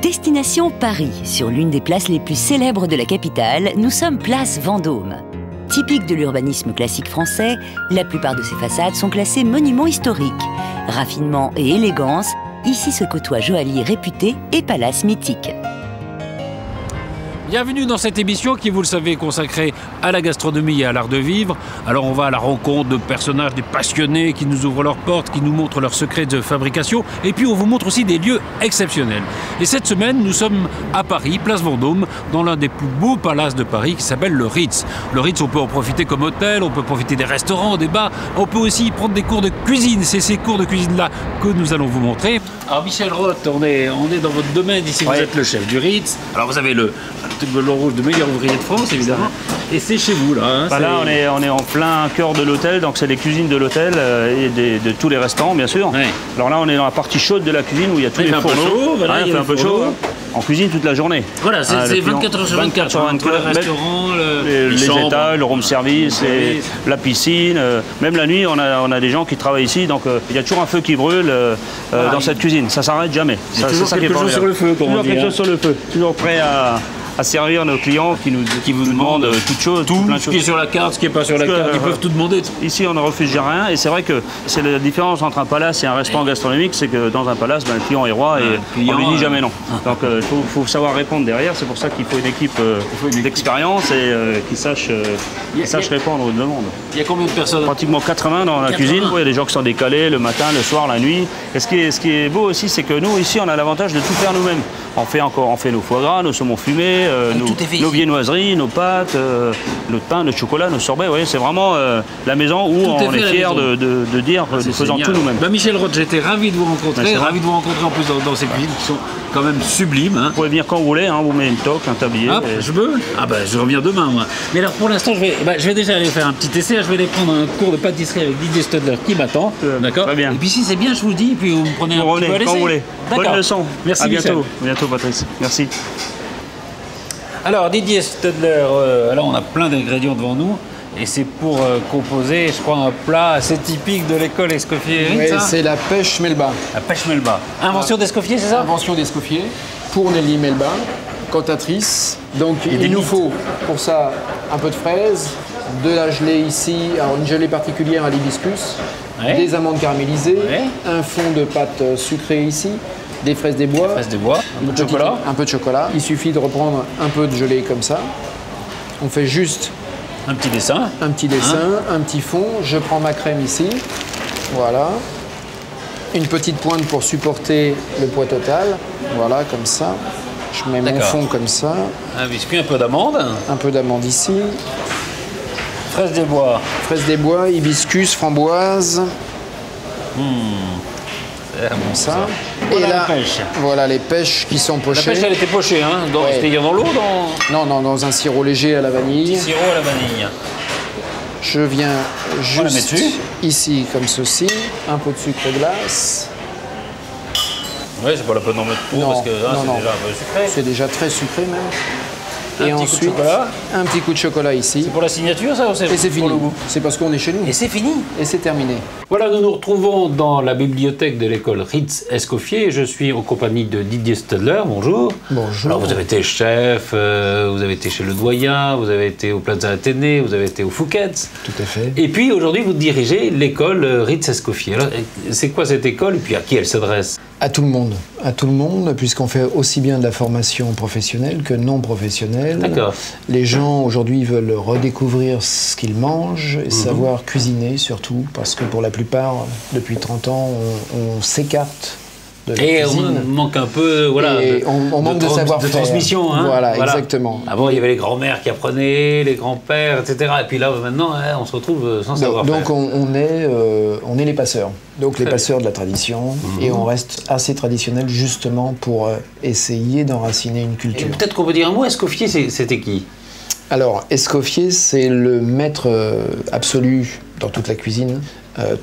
Destination Paris, sur l'une des places les plus célèbres de la capitale, nous sommes place Vendôme. Typique de l'urbanisme classique français, la plupart de ses façades sont classées monuments historiques. Raffinement et élégance, ici se côtoient joailleries réputées et palaces mythiques. Bienvenue dans cette émission qui, vous le savez, est consacrée à la gastronomie et à l'art de vivre. Alors on va à la rencontre de personnages, des passionnés qui nous ouvrent leurs portes, qui nous montrent leurs secrets de fabrication. Et puis on vous montre aussi des lieux exceptionnels. Et cette semaine, nous sommes à Paris, place Vendôme, dans l'un des plus beaux palaces de Paris qui s'appelle le Ritz. Le Ritz, on peut en profiter comme hôtel, on peut profiter des restaurants, des bars. On peut aussi prendre des cours de cuisine. C'est ces cours de cuisine-là que nous allons vous montrer. Alors Michel Roth, on est dans votre domaine ici, vous êtes le chef du Ritz. Alors vous avez le melon rouge de meilleur ouvrier de France, évidemment. Et c'est chez vous, là. Hein, là, on est en plein cœur de l'hôtel, donc c'est les cuisines de l'hôtel et de tous les restaurants, bien sûr. Oui. Alors là, on est dans la partie chaude de la cuisine où il y a tous les fourneaux. Il fait un peu chaud. On cuisine toute la journée. Voilà, c'est 24 heures sur 24. Sur 24 le restaurant, les étages, le room service, la piscine. Même la nuit, on a des gens qui travaillent ici, donc il y a toujours un feu qui brûle dans cette cuisine. Ça s'arrête jamais. C'est toujours quelque chose sur le feu, comme on dit. Toujours quelque chose sur le feu. Toujours prêt à servir nos clients qui vous demandent toutes choses. Tout ce qui est sur la carte, ce qui n'est pas sur la carte, ils peuvent tout demander. Ici, on ne refuse rien. Et c'est vrai que c'est la différence entre un palace et un restaurant gastronomique, c'est que dans un palace, le client est roi et on ne lui dit jamais non. Donc il faut savoir répondre derrière. C'est pour ça qu'il faut une équipe d'expérience et qui sache répondre aux demandes. Il y a combien de personnes? Pratiquement 80 dans la cuisine. Il y a des gens qui sont décalés le matin, le soir, la nuit. Et ce qui est beau aussi, c'est que nous, ici, on a l'avantage de tout faire nous-mêmes. On fait nos foie gras, nos saumons fumés, nos viennoiseries, nos pâtes, notre pain, notre chocolat, nos sorbets. Oui, c'est vraiment la maison où on est fiers de dire que nous faisons tout nous-mêmes. Michel Roth, j'étais ravi de vous rencontrer. Ravi de vous rencontrer en plus dans ces cuisines qui sont quand même sublimes. Hein. Vous pouvez venir quand vous voulez, on vous met une toque, un tablier. Ah, je peux? Ah je reviens demain, moi. Mais alors pour l'instant, je vais déjà aller faire un petit essai. Je vais aller prendre un cours de pâtisserie avec Didier Stadler qui m'attend. D'accord. Très bien. Et puis si c'est bien, je vous dis, puis vous me prenez un petit peu à l'essai. Quand vous voulez. Bonne leçon. Merci, à bientôt. À bientôt, Patrice. Merci. Alors Didier Stadler, là on a plein d'ingrédients devant nous. Et c'est pour composer, je crois, un plat assez typique de l'école Escoffier. Oui, c'est la pêche melba. La pêche melba. Invention d'Escoffier, c'est ça? Invention d'Escoffier pour Nelly Melba, cantatrice. Donc il nous faut pour ça un peu de fraises, de la gelée ici, alors une gelée particulière à l'hibiscus, des amandes caramélisées, un fond de pâte sucrée ici, des fraises des bois, un peu de chocolat. Un peu de chocolat. Il suffit de reprendre un peu de gelée comme ça. On fait juste un petit dessin. Un petit dessin, un petit fond. Je prends ma crème ici. Voilà. Une petite pointe pour supporter le poids total. Voilà, comme ça. Je mets mon fond comme ça. Un biscuit, un peu d'amande. Un peu d'amande ici. Fraises des bois. Fraises des bois, hibiscus, framboise. Comme ça. Voilà, et là, la pêche. Voilà les pêches qui sont pochées. La pêche, elle était pochée, hein? C'est-à-dire dans l'eau? Non, dans un sirop léger à la vanille. Petit sirop à la vanille. Je viens juste ici, comme ceci, un peu de sucre glace. Oui, c'est pas la peine d'en mettre trop parce que c'est déjà un peu sucré. C'est déjà très sucré même. Et ensuite, un petit coup de chocolat ici. C'est pour la signature, ça, ou c'est c'est fini. C'est parce qu'on est chez nous. Et c'est fini. Et c'est terminé. Voilà, nous nous retrouvons dans la bibliothèque de l'école Ritz Escoffier. Je suis en compagnie de Didier Stadler. Bonjour. Bonjour. Alors, vous avez été chef, vous avez été chez le doyen, vous avez été au Plaza Athénée, vous avez été au Fouquet's. Tout à fait. Et puis, aujourd'hui, vous dirigez l'école Ritz Escoffier. Alors, c'est quoi cette école et puis à qui elle s'adresse? À tout le monde, puisqu'on fait aussi bien de la formation professionnelle que non professionnelle. D'accord. Les gens aujourd'hui veulent redécouvrir ce qu'ils mangent et savoir cuisiner surtout, parce que pour la plupart, depuis 30 ans, on s'écarte de la cuisine. On manque un peu, on manque de savoir-faire. De transmission. Hein, voilà, exactement. Avant, il y avait les grands-mères qui apprenaient, les grands-pères, etc. Et puis là, maintenant, on se retrouve sans savoir-faire. Donc, on est les passeurs. Donc les passeurs de la tradition, et on reste assez traditionnel justement pour essayer d'enraciner une culture. Peut-être qu'on peut dire un mot, Escoffier, c'était qui? Alors, Escoffier, c'est le maître absolu dans toute la cuisine,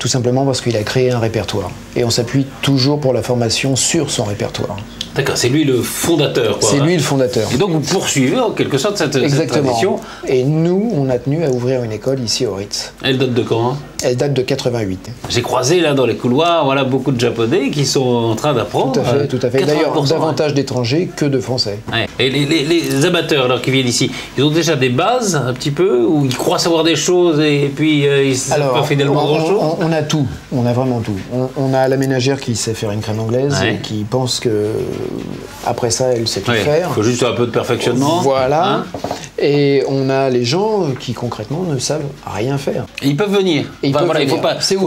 tout simplement parce qu'il a créé un répertoire. Et on s'appuie toujours pour la formation sur son répertoire. D'accord, c'est lui le fondateur. C'est lui le fondateur. Et donc vous poursuivez en quelque sorte cette tradition. Et nous, on a tenu à ouvrir une école ici au Ritz. Elle date de quand? Elle date de 88. J'ai croisé là dans les couloirs, voilà, beaucoup de Japonais qui sont en train d'apprendre. Tout à fait, tout à fait. D'ailleurs, davantage d'étrangers que de Français. Ouais. Et les amateurs alors, qui viennent ici, ils ont déjà des bases un petit peu, ou ils croient savoir des choses et puis ils ne savent pas finalement grand-chose? On a tout, on a vraiment tout. On a la ménagère qui sait faire une crème anglaise et qui pense que après ça, elle sait tout faire. Il faut juste un peu de perfectionnement. Voilà. Hein? Et on a les gens qui concrètement ne savent rien faire. Et ils peuvent venir. Il ne faut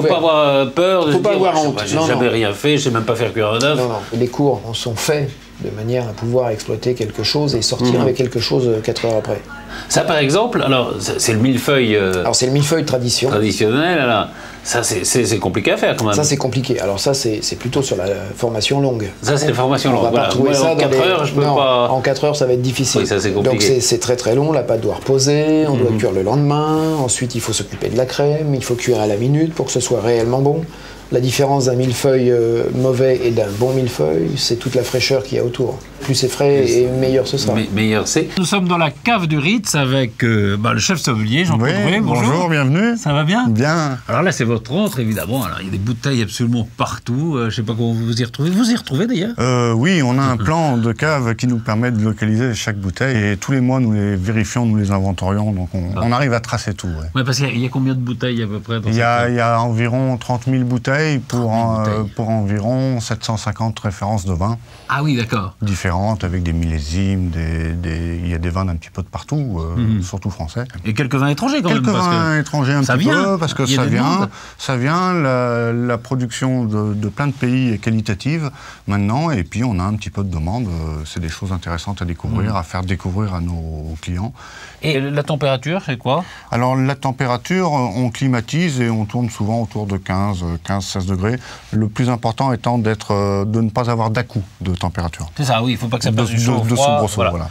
pas avoir peur de faut pas avoir honte. J'ai jamais rien fait, je ne sais même pas faire cuire un œuf. Non. Les cours sont faits de manière à pouvoir exploiter quelque chose et sortir avec quelque chose 4 heures après. Ça, par exemple, alors c'est le millefeuille. Alors c'est le millefeuille traditionnel. Alors ça c'est compliqué à faire quand même. Ça c'est compliqué. Alors ça c'est plutôt sur la formation longue. Ça c'est la formation longue. On va pas retrouver ça en 4 heures, je peux pas. En 4 heures ça va être difficile. Oui, ça c'est compliqué. Donc c'est très très long. La pâte doit reposer. On doit cuire le lendemain. Ensuite il faut s'occuper de la crème. Il faut cuire à la minute pour que ce soit réellement bon. La différence d'un millefeuille mauvais et d'un bon millefeuille, c'est toute la fraîcheur qu'il y a autour. Plus c'est frais et meilleur ce sera. Meilleur c'est. Nous sommes dans la cave du Ritz avec le chef sommelier Jean-Claude Drouet. Bonjour, bienvenue. Ça va bien? Bien. Alors là, c'est votre entre, évidemment. Alors il y a des bouteilles absolument partout. Je ne sais pas comment vous y retrouvez. Vous y retrouvez d'ailleurs? Oui, on a un plan de cave qui nous permet de localiser chaque bouteille. Et tous les mois, nous les vérifions, nous les inventorions. Donc on arrive à tracer tout. Oui, parce qu'il y a combien de bouteilles à peu près dans il y a environ 30 000 bouteilles pour environ 750 références de vin. Ah oui, d'accord. Différentes, avec des millésimes, il y a des vins d'un petit peu de partout, surtout français. Et quelques vins étrangers quand même. Quelques vins étrangers un petit peu, parce que ça vient, la production de plein de pays est qualitative maintenant, et puis on a un petit peu de demande, c'est des choses intéressantes à découvrir, à faire découvrir à nos clients. Et la température, c'est quoi? Alors la température, on climatise et on tourne souvent autour de 15-16 degrés. Le plus important étant de ne pas avoir d'à-coup de température. C'est ça, oui, il ne faut pas que ça passe du chaud au froid. Soubresaut, voilà.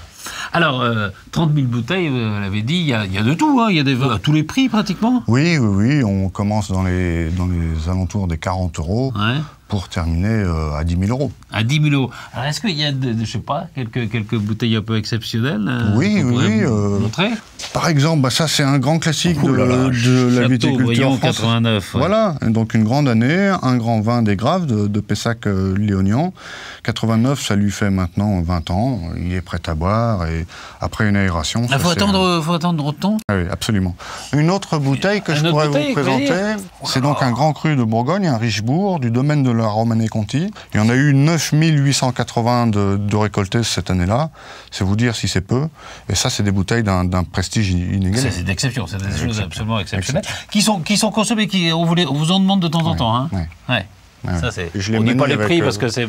Alors, 30 000 bouteilles, vous l'avez dit, il y a de tout, hein, il y a des vins à tous les prix pratiquement. Oui, on commence dans les alentours des 40 €. Ouais. Pour terminer à 10 000 €. À 10 000 €. Alors, est-ce qu'il y a, je sais pas, quelques bouteilles un peu exceptionnelles? Oui. Montrer? Par exemple, ça c'est un grand classique de la viticulture française. 89. Ouais. Voilà, donc une grande année, un grand vin des Graves de Pessac-Léognan. 89, ça lui fait maintenant 20 ans. Il est prêt à boire et après une aération. Il faut attendre autant? Oui, absolument. Une autre bouteille que je pourrais vous présenter, c'est donc un grand cru de Bourgogne, un Richebourg, du domaine de la Romanée-Conti. Il y en a eu 9 880 de récoltés cette année-là. C'est vous dire si c'est peu. Et ça, c'est des bouteilles d'un prestige inégalé. C'est d'exception, c'est des choses absolument exceptionnelles. Qui sont consommées, on vous en demande de temps en temps. Hein. Ouais. Ça, c'est. On ne dit pas les prix parce que c'est.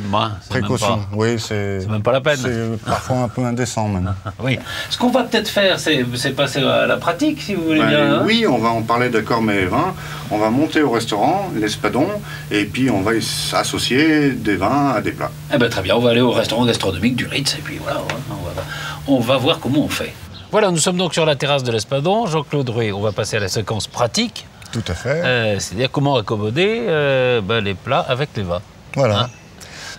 Précaution, oui, c'est même pas la peine. C'est parfois un peu indécent même. Oui. Ce qu'on va peut-être faire, c'est passer à la pratique, si vous voulez bien. Hein. Oui, on va en parler de Cormet et vins. On va monter au restaurant, l'Espadon, et puis on va associer des vins à des plats. Eh bien, très bien, on va aller au restaurant gastronomique du Ritz, et puis voilà, on va voir comment on fait. Voilà, nous sommes donc sur la terrasse de l'Espadon. Jean-Claude Drouet, on va passer à la séquence pratique. Tout à fait. C'est-à-dire comment accommoder les plats avec les vins. Voilà. Hein?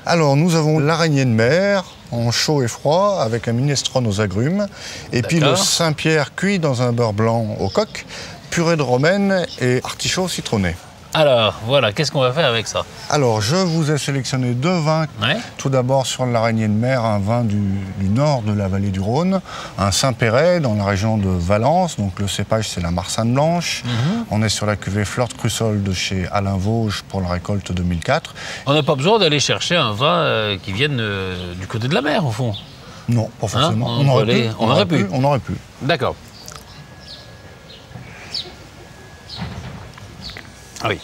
Alors, nous avons l'araignée de mer en chaud et froid avec un minestrone aux agrumes. Et puis le Saint-Pierre cuit dans un beurre blanc au coq, purée de romaine et artichaut citronné. Alors, voilà, qu'est-ce qu'on va faire avec ça? Alors, je vous ai sélectionné 2 vins. Ouais. Tout d'abord, sur l'araignée de mer, un vin du nord de la vallée du Rhône, un Saint-Péret dans la région de Valence. Donc, le cépage, c'est la Marsanne blanche. On est sur la cuvée Fleur de Crussol de chez Alain Vosges pour la récolte 2004. On n'a pas besoin d'aller chercher un vin qui vienne du côté de la mer, au fond? Non, pas forcément. On aurait pu. D'accord. Ah oui.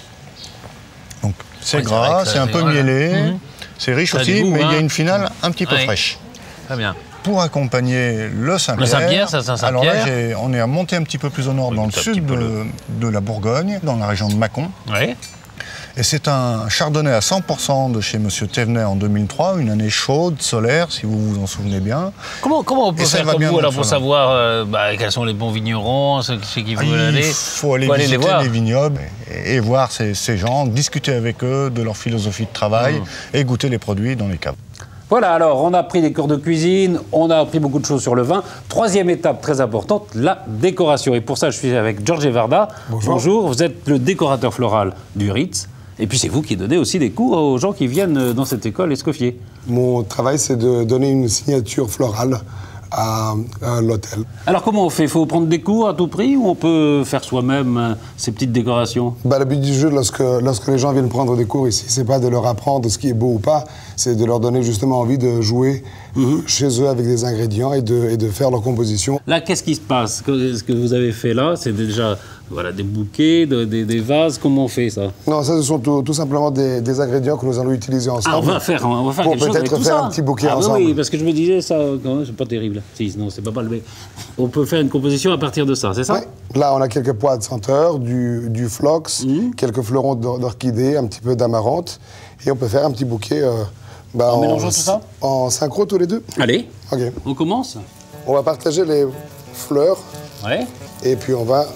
Donc c'est gras, c'est un peu mielé, c'est riche aussi, mais il y a une finale un petit peu fraîche. Très bien. Pour accompagner le Saint-Pierre. Le Saint-Pierre, ça c'est un Saint-Pierre. Alors là, on est à monter un petit peu plus au nord, dans le sud de la Bourgogne, dans la région de Mâcon. Oui. Et c'est un chardonnay à 100% de chez Monsieur Thévenet en 2003, une année chaude, solaire, si vous vous en souvenez bien. Comment on peut faire comme vous alors pour savoir quels sont les bons vignerons, ceux qui veulent aller? Il faut aller visiter les vignobles et voir ces gens, discuter avec eux de leur philosophie de travail et goûter les produits dans les caves. Voilà, alors on a pris des cours de cuisine, on a appris beaucoup de choses sur le vin. Troisième étape très importante, la décoration. Et pour ça, je suis avec Georges Varda. Bonjour. Bonjour, vous êtes le décorateur floral du Ritz. Et puis c'est vous qui donnez aussi des cours aux gens qui viennent dans cette école Escoffier. Mon travail, c'est de donner une signature florale à l'hôtel. Alors comment on fait? Il faut prendre des cours à tout prix ou on peut faire soi-même ces petites décorations? Le but du jeu, lorsque les gens viennent prendre des cours ici, c'est pas de leur apprendre ce qui est beau ou pas, c'est de leur donner justement envie de jouer chez eux avec des ingrédients et de faire leur composition. Là, qu'est-ce qui se passe? Ce que vous avez fait là, c'est déjà des bouquets, des vases. Comment on fait ça? Non, ça, ce sont tout simplement des ingrédients que nous allons utiliser ensemble. Ah, on va faire pour quelque chose avec peut-être tout faire ça. un petit bouquet ensemble. Oui, parce que je me disais ça, c'est pas terrible. Si, non, c'est pas mal. Mais on peut faire une composition à partir de ça, c'est ça? Oui. Là, on a quelques pois de senteur, du phlox, quelques fleurons d'orchidée, un petit peu d'amarante, et on peut faire un petit bouquet. En mélangeant tout ça? En synchro tous les deux. Allez, Ok. on commence? On va partager les fleurs. Ouais. Et puis on va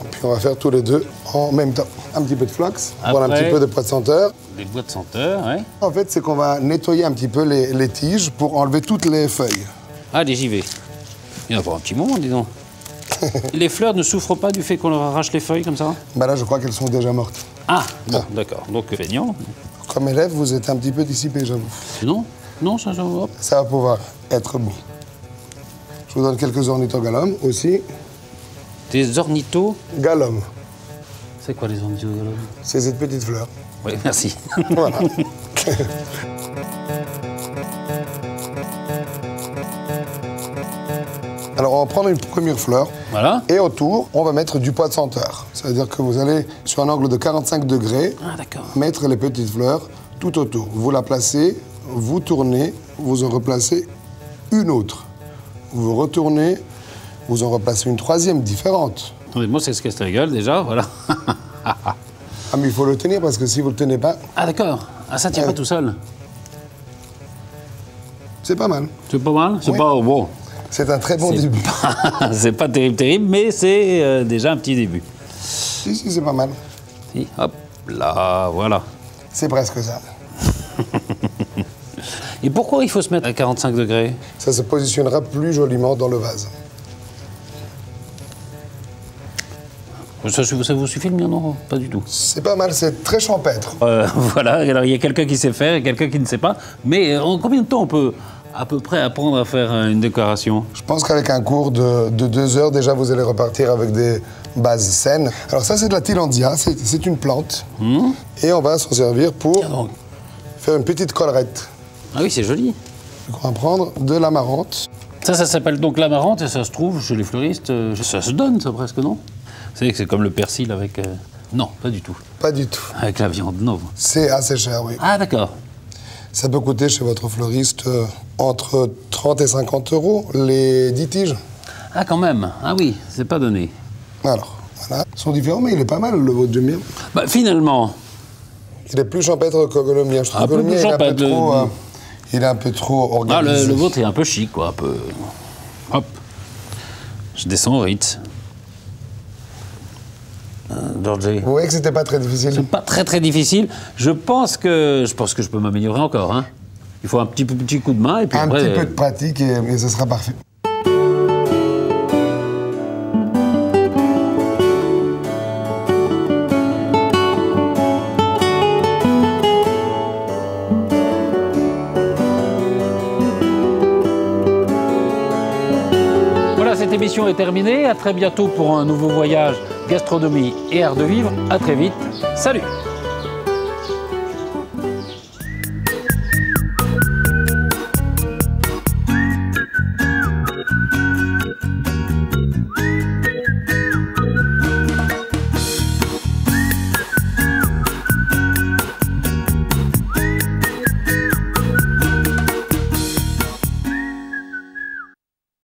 faire tous les deux en même temps. Un petit peu de phlox, voilà, un petit peu de pois de senteur. Des bois de senteur, ouais. En fait, c'est qu'on va nettoyer un petit peu les tiges pour enlever toutes les feuilles. Allez, j'y vais. Il y en a pour un petit moment, dis donc. Les fleurs ne souffrent pas du fait qu'on leur arrache les feuilles comme ça? Là, je crois qu'elles sont déjà mortes. Ah, bon, d'accord. Donc, feignant. Comme élève, vous êtes un petit peu dissipé, j'avoue. Sinon? Non, ça, hop. Ça va pouvoir être bon. Je vous donne quelques ornithogalomes aussi. Des ornithos? Galum, C'est quoi les ornithogalomes? c'est cette petite fleur. Oui, merci. Voilà. Alors, on va prendre une première fleur. Voilà. Et autour, on va mettre du pois de senteur. C'est-à-dire que vous allez, sur un angle de 45 degrés, Ah, d'accord. mettre les petites fleurs tout autour. Vous la placez, vous tournez, vous en replacez une autre. Vous retournez, vous en replacez une troisième différente. Attendez, moi, c'est ce qu'elle se rigole, déjà, voilà. Ah, mais il faut le tenir parce que si vous le tenez pas, Ah, d'accord. Ah, ça tient pas tout seul. c'est pas mal. C'est pas mal? C'est Oui. pas bon. C'est un très bon début. C'est pas terrible, mais c'est déjà un petit début. Si, c'est pas mal. Si, hop, là, voilà. C'est presque ça. Et pourquoi il faut se mettre à 45 degrés? Ça se positionnera plus joliment dans le vase. Ça vous suffit le mien, non? Pas du tout. C'est pas mal, c'est très champêtre. Voilà, alors il y a quelqu'un qui sait faire et quelqu'un qui ne sait pas. Mais en combien de temps on peut à peu près apprendre à faire une décoration? Je pense qu'avec un cours de 2 heures, déjà, vous allez repartir avec des bases saines. Alors ça, c'est de la tillandsia, c'est une plante. Et on va s'en servir pour faire une petite collerette. Ah oui, c'est joli. Donc on va prendre de l'amarante. Ça s'appelle donc l'amarante et ça se trouve chez les fleuristes. Ça se donne, ça, presque, non? Vous savez que c'est comme le persil avec... Non, pas du tout. Pas du tout. Avec la viande, non. C'est assez cher, oui. Ah, d'accord. Ça peut coûter chez votre fleuriste entre 30 et 50 euros, les 10 tiges. Ah, quand même. Ah oui, c'est pas donné. Alors, voilà. Ils sont différents, mais il est pas mal, le vôtre du mien. Bah, finalement... Il est plus champêtre que le mien. Je trouve Un que peu le mien, plus il est un peu champêtre, trop... il est un peu trop Ah, organisé. le vôtre est un peu chic, quoi, un peu... Hop. Je descends au Ritz. Georges. Vous voyez que c'était pas très difficile. C'est pas très difficile. Je pense que je peux m'améliorer encore. Hein. Il faut un petit coup de main et puis Un après, petit peu de pratique et ce sera parfait. Voilà, cette émission est terminée. À très bientôt pour un nouveau voyage gastronomie et art de vivre. À très vite. Salut.